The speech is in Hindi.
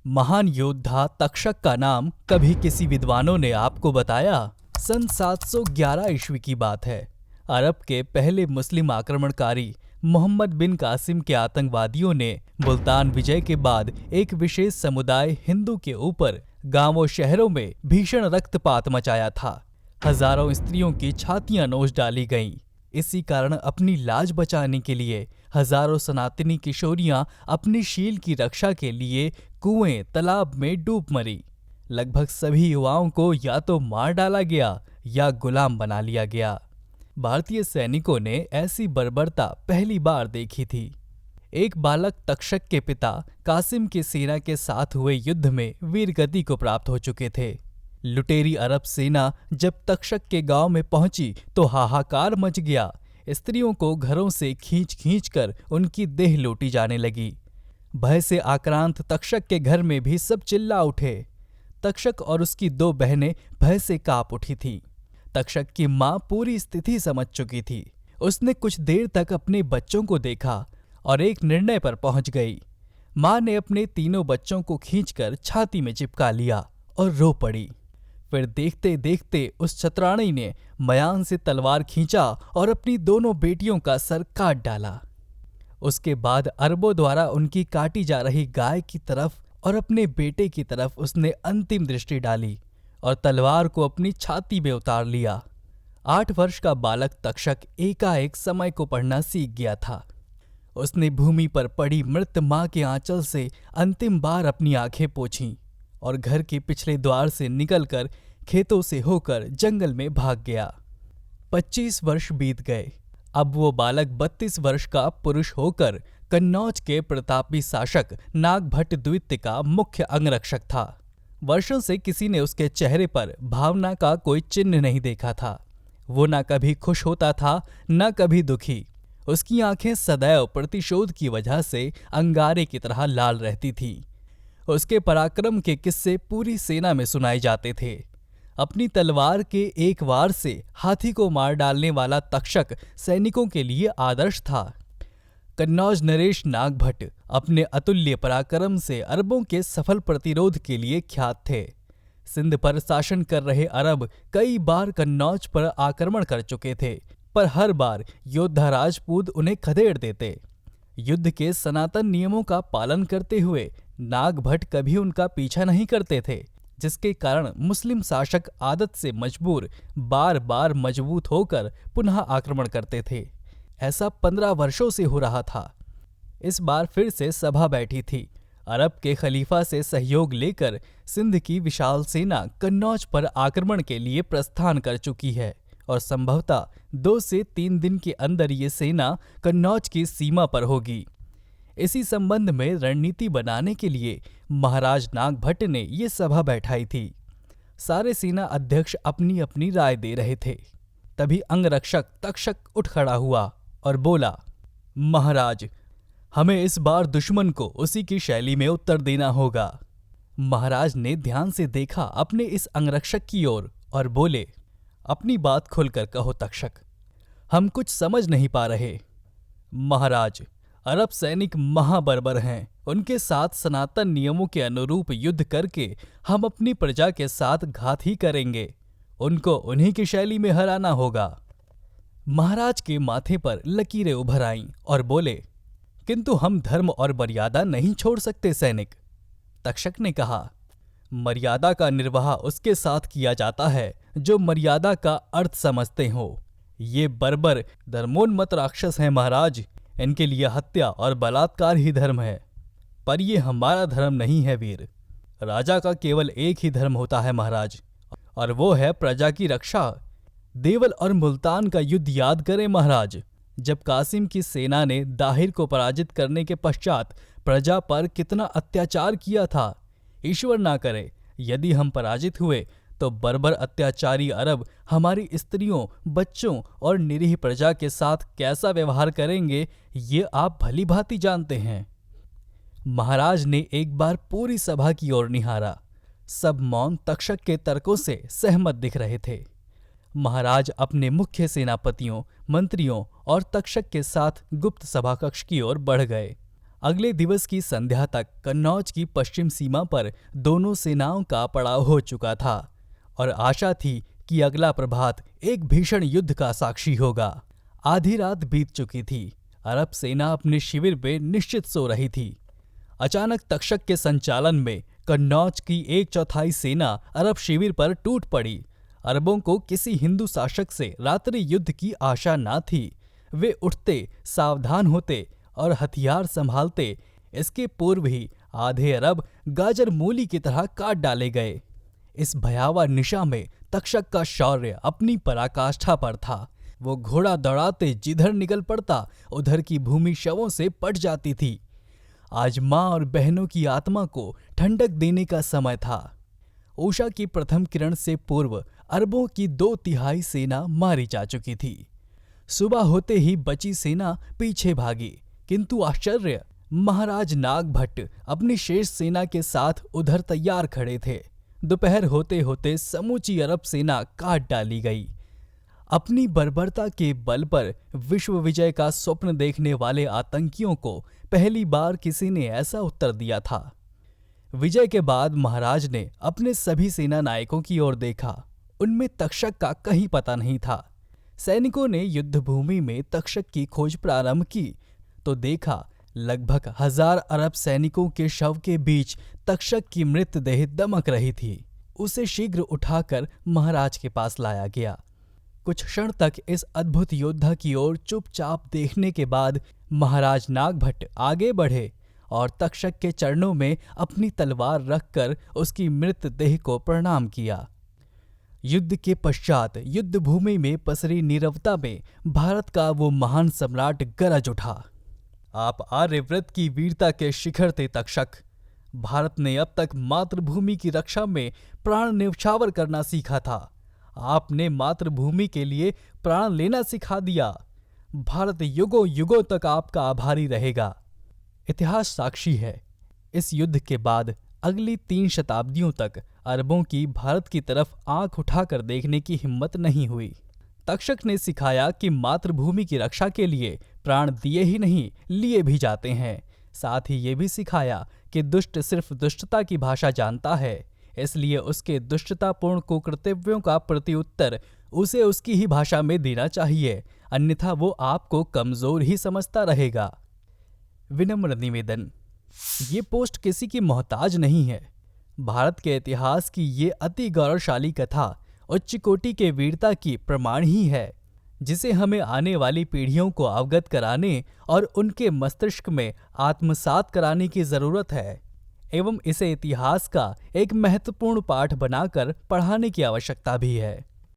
महान योद्धा तक्षक का नाम कभी किसी विद्वानों ने आपको बताया? सन 711 ईस्वी की बात है। अरब के पहले मुस्लिम आक्रमणकारी मोहम्मद बिन कासिम के आतंकवादियों ने मुल्तान विजय के बाद एक विशेष समुदाय हिंदू के ऊपर गांवों शहरों में भीषण रक्तपात मचाया था। हजारों स्त्रियों की छातियां नोच डाली गईं। इसी कारण अपनी लाज बचाने के लिए हजारों सनातनी किशोरियां अपनी शील की रक्षा के लिए कुएं तालाब में डूब मरी। लगभग सभी युवाओं को या तो मार डाला गया या गुलाम बना लिया गया। भारतीय सैनिकों ने ऐसी बर्बरता पहली बार देखी थी। एक बालक तक्षक के पिता कासिम की सेना के साथ हुए युद्ध में वीरगति को प्राप्त हो चुके थे। लुटेरी अरब सेना जब तक्षक के गांव में पहुंची तो हाहाकार मच गया। स्त्रियों को घरों से खींच खींच कर उनकी देह लूटी जाने लगी। भय से आक्रांत तक्षक के घर में भी सब चिल्ला उठे। तक्षक और उसकी दो बहनें भय से कांप उठी थीं। तक्षक की मां पूरी स्थिति समझ चुकी थी। उसने कुछ देर तक अपने बच्चों को देखा और एक निर्णय पर पहुंच गई। मां ने अपने तीनों बच्चों को खींचकर छाती में चिपका लिया और रो पड़ी। फिर देखते देखते उस छतरानी ने मयान से तलवार खींचा और अपनी दोनों बेटियों का सर काट डाला। उसके बाद अरबों द्वारा उनकी काटी जा रही गाय की तरफ और अपने बेटे की तरफ उसने अंतिम दृष्टि डाली और तलवार को अपनी छाती में उतार लिया। 8 वर्ष का बालक तक्षक एकाएक समय को पढ़ना सीख गया था। उसने भूमि पर पड़ी मृत मां के आंचल से अंतिम बार अपनी आंखें पोंछीं और घर के पिछले द्वार से निकलकर खेतों से होकर जंगल में भाग गया। 25 वर्ष बीत गए। अब वो बालक 32 वर्ष का पुरुष होकर कन्नौज के प्रतापी शासक नागभट्ट द्वितीय का मुख्य अंगरक्षक था। वर्षों से किसी ने उसके चेहरे पर भावना का कोई चिन्ह नहीं देखा था। वो न कभी खुश होता था न कभी दुखी। उसकी आंखें सदैव प्रतिशोध की वजह से अंगारे की तरह लाल रहती थीं। उसके पराक्रम के किस्से पूरी सेना में सुनाए जाते थे। अपनी तलवार के एक वार से हाथी को मार डालने वाला तक्षक सैनिकों के लिए आदर्श था। कन्नौज नरेश नागभट्ट अपने अतुल्य पराक्रम से अरबों के सफल प्रतिरोध के लिए ख्यात थे। सिंध पर शासन कर रहे अरब कई बार कन्नौज पर आक्रमण कर चुके थे, पर हर बार योद्धा राजपूत उन्हें खदेड़ देते। युद्ध के सनातन नियमों का पालन करते हुए नागभट्ट कभी उनका पीछा नहीं करते थे, जिसके कारण मुस्लिम शासक आदत से मजबूर बार बार मजबूत होकर पुनः आक्रमण करते थे। ऐसा 15 वर्षों से हो रहा था। इस बार फिर से सभा बैठी थी। अरब के खलीफा से सहयोग लेकर सिंध की विशाल सेना कन्नौज पर आक्रमण के लिए प्रस्थान कर चुकी है और संभवतः 2 से 3 दिन के अंदर ये सेना कन्नौज की सीमा पर होगी। इसी संबंध में रणनीति बनाने के लिए महाराज नागभट्ट ने ये सभा बैठाई थी। सारे सेना अध्यक्ष अपनी अपनी राय दे रहे थे। तभी अंगरक्षक तक्षक उठ खड़ा हुआ और बोला, महाराज, हमें इस बार दुश्मन को उसी की शैली में उत्तर देना होगा। महाराज ने ध्यान से देखा अपने इस अंगरक्षक की ओर और बोले, अपनी बात खुलकर कहो तक्षक, हम कुछ समझ नहीं पा रहे। महाराज, अरब सैनिक महाबर्बर हैं। उनके साथ सनातन नियमों के अनुरूप युद्ध करके हम अपनी प्रजा के साथ घात ही करेंगे। उनको उन्हीं की शैली में हराना होगा। महाराज के माथे पर लकीरें उभर आईं और बोले, किंतु हम धर्म और मर्यादा नहीं छोड़ सकते सैनिक। तक्षक ने कहा, मर्यादा का निर्वाह उसके साथ किया जाता है जो मर्यादा का अर्थ समझते हो। ये बर्बर धर्मोन्मत्त राक्षस हैं महाराज। इनके लिए हत्या और बलात्कार ही धर्म है, पर ये हमारा धर्म नहीं है वीर। राजा का केवल एक ही धर्म होता है महाराज, और वो है प्रजा की रक्षा। देवल और मुल्तान का युद्ध याद करें महाराज, जब कासिम की सेना ने दाहिर को पराजित करने के पश्चात प्रजा पर कितना अत्याचार किया था। ईश्वर ना करे यदि हम पराजित हुए तो बर्बर अत्याचारी अरब हमारी स्त्रियों, बच्चों और निरीह प्रजा के साथ कैसा व्यवहार करेंगे, ये आप भली भांति जानते हैं। महाराज ने एक बार पूरी सभा की ओर निहारा। सब मौन तक्षक के तर्कों से सहमत दिख रहे थे। महाराज अपने मुख्य सेनापतियों, मंत्रियों और तक्षक के साथ गुप्त सभा कक्ष की ओर बढ़ गए। अगले दिवस की संध्या तक कन्नौज की पश्चिम सीमा पर दोनों सेनाओं का पड़ाव हो चुका था और आशा थी कि अगला प्रभात एक भीषण युद्ध का साक्षी होगा। आधी रात बीत चुकी थी। अरब सेना अपने शिविर में निश्चित सो रही थी। अचानक तक्षक के संचालन में कन्नौज की 1/4 सेना अरब शिविर पर टूट पड़ी। अरबों को किसी हिंदू शासक से रात्रि युद्ध की आशा न थी। वे उठते, सावधान होते और हथियार संभालते, इसके पूर्व ही आधे अरब गाजर मूली की तरह काट डाले गए। इस भयावह निशा में तक्षक का शौर्य अपनी पराकाष्ठा पर था। वो घोड़ा दौड़ाते जिधर निकल पड़ता, उधर की भूमि शवों से पट जाती थी। आज माँ और बहनों की आत्मा को ठंडक देने का समय था। उषा की प्रथम किरण से पूर्व अरबों की 2/3 सेना मारी जा चुकी थी। सुबह होते ही बची सेना पीछे भागी, किंतु आश्चर्य, महाराज नागभट्ट अपनी शेष सेना के साथ उधर तैयार खड़े थे। दोपहर होते होते समूची अरब सेना काट डाली गई। अपनी बर्बरता के बल पर विश्व विजय का स्वप्न देखने वाले आतंकियों को पहली बार किसी ने ऐसा उत्तर दिया था। विजय के बाद महाराज ने अपने सभी सेना नायकों की ओर देखा। उनमें तक्षक का कहीं पता नहीं था। सैनिकों ने युद्धभूमि में तक्षक की खोज प्रारंभ की तो देखा लगभग 1000 अरब सैनिकों के शव के बीच तक्षक की मृतदेह दमक रही थी। उसे शीघ्र उठाकर महाराज के पास लाया गया। कुछ क्षण तक इस अद्भुत योद्धा की ओर चुपचाप देखने के बाद महाराज नागभट्ट आगे बढ़े और तक्षक के चरणों में अपनी तलवार रखकर उसकी मृतदेह को प्रणाम किया। युद्ध के पश्चात युद्धभूमि में पसरी नीरवता में भारत का वो महान सम्राट गरज उठा। आप आर्यव्रत की वीरता के शिखर थे तक्षक। भारत ने अब तक मातृभूमि की रक्षा में प्राण न्यौछावर करना सीखा था। आपने मातृभूमि के लिए प्राण लेना सिखा दिया। भारत युगों युगों तक आपका आभारी रहेगा। इतिहास साक्षी है, इस युद्ध के बाद अगली 3 शताब्दियों तक अरबों की भारत की तरफ आंख उठाकर देखने की हिम्मत नहीं हुई। तक्षक ने सिखाया कि मातृभूमि की रक्षा के लिए प्राण दिए ही नहीं, लिए भी जाते हैं। साथ ही ये भी सिखाया कि दुष्ट सिर्फ दुष्टता की भाषा जानता है, इसलिए उसके दुष्टतापूर्ण कुकृत्यों का प्रत्युत्तर उसे उसकी ही भाषा में देना चाहिए, अन्यथा वो आपको कमजोर ही समझता रहेगा। विनम्र निवेदन, ये पोस्ट किसी की मोहताज नहीं है। भारत के इतिहास की ये अति गौरवशाली कथा उच्च कोटि के वीरता की प्रमाण ही है, जिसे हमें आने वाली पीढ़ियों को अवगत कराने और उनके मस्तिष्क में आत्मसात कराने की जरूरत है एवं इसे इतिहास का एक महत्वपूर्ण पाठ बनाकर पढ़ाने की आवश्यकता भी है।